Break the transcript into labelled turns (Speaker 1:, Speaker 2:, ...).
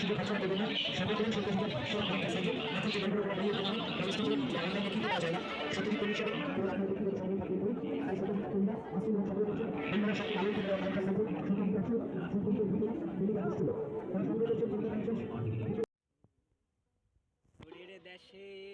Speaker 1: সুযোগ খরচা করবেন না সর্বপ্রথম সত্য হিসেবে সব অনেক আছে যে এখন যে বেরগুলো বাড়িয়ে দেবেন ব্যবস্থা করে অনলাইনে কিন্তু পাওয়া যায় না সত্যি কোন হিসেবে কেউ আপনার ব্যক্তিগত সময় থাকবে তাই সত্যি কোনটা আসল এবং সর্ব করছে আপনারা সব আলো থেকে অনলাইন কাছে সত্যি কাছে সম্পূর্ণ ভিডিও ডেলি কাজ ছিল কারণ সর্ব করছে
Speaker 2: দেশে